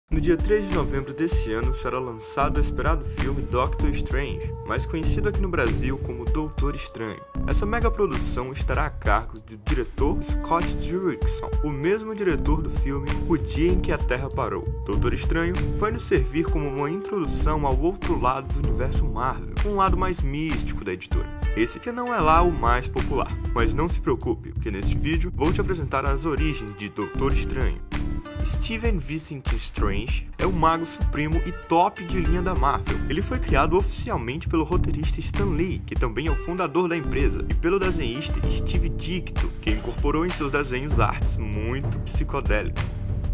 No dia 3 de novembro desse ano será lançado o esperado filme Doctor Strange, mais conhecido aqui no Brasil como Doutor Estranho. Essa mega produção estará a cargo do diretor Scott Derrickson, o mesmo diretor do filme O Dia em que a Terra Parou. Doutor Estranho vai nos servir como uma introdução ao outro lado do universo Marvel, um lado mais místico da editora. Esse que não é lá o mais popular, mas não se preocupe, porque neste vídeo vou te apresentar as origens de Doutor Estranho. Steven Vincent Strange é o mago supremo e top de linha da Marvel. Ele foi criado oficialmente pelo roteirista Stan Lee, que também é o fundador da empresa, e pelo desenhista Steve Ditko, que incorporou em seus desenhos artes muito psicodélicas.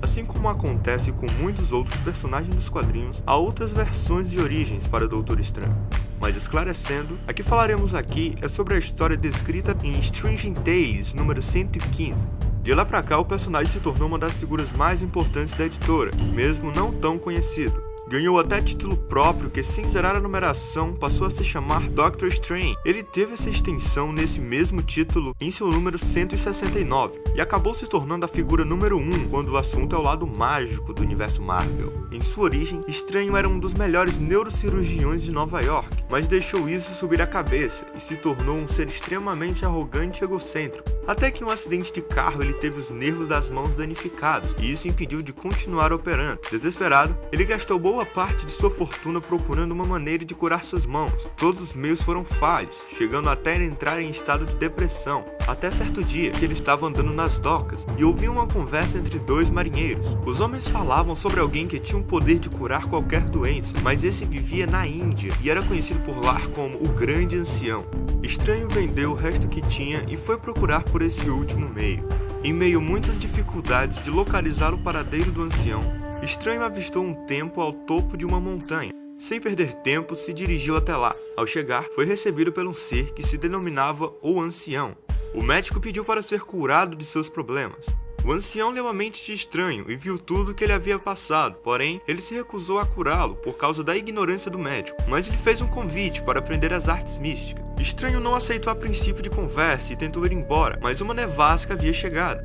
Assim como acontece com muitos outros personagens dos quadrinhos, há outras versões e origens para o Doutor Estranho. Mas esclarecendo, a que falaremos aqui é sobre a história descrita em Strange Tales número 115. De lá pra cá, o personagem se tornou uma das figuras mais importantes da editora, mesmo não tão conhecido. Ganhou até título próprio que, sem zerar a numeração, passou a se chamar Doctor Strange. Ele teve essa extensão nesse mesmo título em seu número 169, e acabou se tornando a figura número 1 quando o assunto é o lado mágico do universo Marvel. Em sua origem, Estranho era um dos melhores neurocirurgiões de Nova York, mas deixou isso subir a cabeça e se tornou um ser extremamente arrogante e egocêntrico. Até que em um acidente de carro ele teve os nervos das mãos danificados, e isso impediu de continuar operando. Desesperado, ele gastou boa parte de sua fortuna procurando uma maneira de curar suas mãos. Todos os meios foram falhos, chegando até ele entrar em estado de depressão. Até certo dia, que ele estava andando nas docas e ouviu uma conversa entre dois marinheiros. Os homens falavam sobre alguém que tinha o poder de curar qualquer doença, mas esse vivia na Índia e era conhecido por lá como o Grande Ancião. Estranho vendeu o resto que tinha e foi procurar por esse último meio. Em meio a muitas dificuldades de localizar o paradeiro do ancião, Estranho avistou um templo ao topo de uma montanha. Sem perder tempo, se dirigiu até lá. Ao chegar, foi recebido por um ser que se denominava o Ancião. O médico pediu para ser curado de seus problemas. O ancião leu a mente de Estranho e viu tudo o que ele havia passado, porém, ele se recusou a curá-lo por causa da ignorância do médico, mas ele fez um convite para aprender as artes místicas. Estranho não aceitou a princípio de conversa e tentou ir embora, mas uma nevasca havia chegado.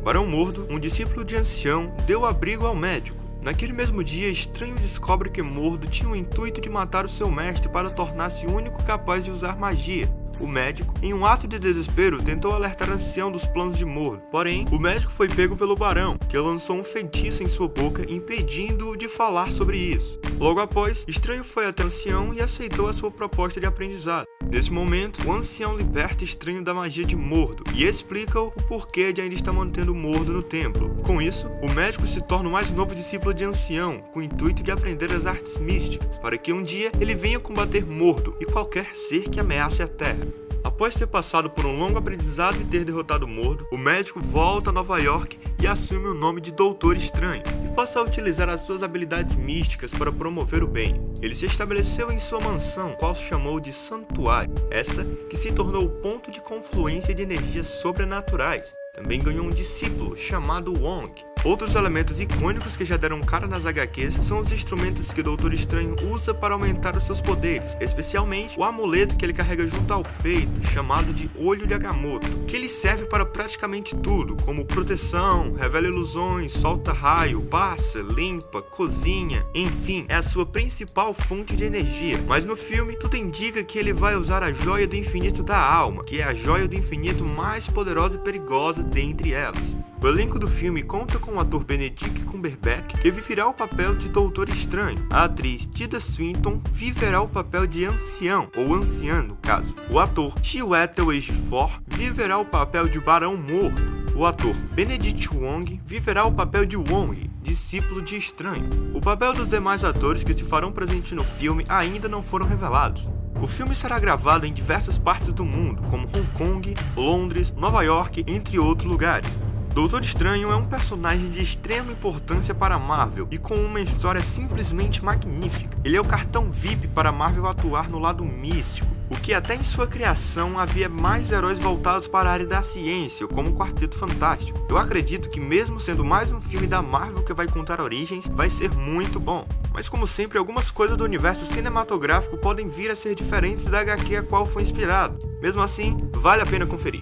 Barão Mordo, um discípulo de Ancião, deu abrigo ao médico. Naquele mesmo dia, Estranho descobre que Mordo tinha o intuito de matar o seu mestre para tornar-se o único capaz de usar magia. O médico, em um ato de desespero, tentou alertar o ancião dos planos de Mordo. Porém, o médico foi pego pelo barão, que lançou um feitiço em sua boca, impedindo-o de falar sobre isso. Logo após, Estranho foi até o ancião e aceitou a sua proposta de aprendizado. Nesse momento, o ancião liberta Estranho da magia de Mordo e explica o porquê de ainda estar mantendo Mordo no templo. Com isso, o médico se torna o mais novo discípulo de Ancião, com o intuito de aprender as artes místicas, para que um dia ele venha combater Mordo e qualquer ser que ameace a Terra. Após ter passado por um longo aprendizado e ter derrotado Mordo, o médico volta a Nova York e assume o nome de Doutor Estranho, e passa a utilizar as suas habilidades místicas para promover o bem. Ele se estabeleceu em sua mansão, qual se chamou de Santuário, essa que se tornou o ponto de confluência de energias sobrenaturais. Também ganhou um discípulo chamado Wong. Outros elementos icônicos que já deram cara nas HQs são os instrumentos que o Doutor Estranho usa para aumentar os seus poderes, especialmente o amuleto que ele carrega junto ao peito, chamado de Olho de Agamotto, que ele serve para praticamente tudo, como proteção, revela ilusões, solta raio, passa, limpa, cozinha, enfim, é a sua principal fonte de energia. Mas no filme, tudo indica que ele vai usar a Joia do Infinito da Alma, que é a Joia do Infinito mais poderosa e perigosa dentre elas. O elenco do filme conta com o ator Benedict Cumberbatch, que viverá o papel de Doutor Estranho. A atriz Tilda Swinton viverá o papel de Ancião, ou Anciã no caso. O ator Chiwetel Ejiofor viverá o papel de Barão Mordo. O ator Benedict Wong viverá o papel de Wong, discípulo de Estranho. O papel dos demais atores que se farão presente no filme ainda não foram revelados. O filme será gravado em diversas partes do mundo, como Hong Kong, Londres, Nova York, entre outros lugares. Doutor Estranho é um personagem de extrema importância para a Marvel e com uma história simplesmente magnífica. Ele é o cartão VIP para a Marvel atuar no lado místico, o que até em sua criação havia mais heróis voltados para a área da ciência, como o Quarteto Fantástico. Eu acredito que mesmo sendo mais um filme da Marvel que vai contar origens, vai ser muito bom. Mas como sempre, algumas coisas do universo cinematográfico podem vir a ser diferentes da HQ a qual foi inspirado. Mesmo assim, vale a pena conferir.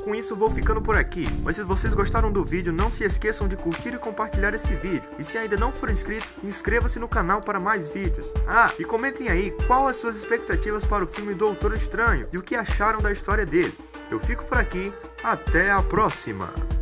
Com isso vou ficando por aqui, mas se vocês gostaram do vídeo, não se esqueçam de curtir e compartilhar esse vídeo. E se ainda não for inscrito, inscreva-se no canal para mais vídeos. E comentem aí qual as suas expectativas para o filme Doutor Estranho e o que acharam da história dele. Eu fico por aqui, até a próxima!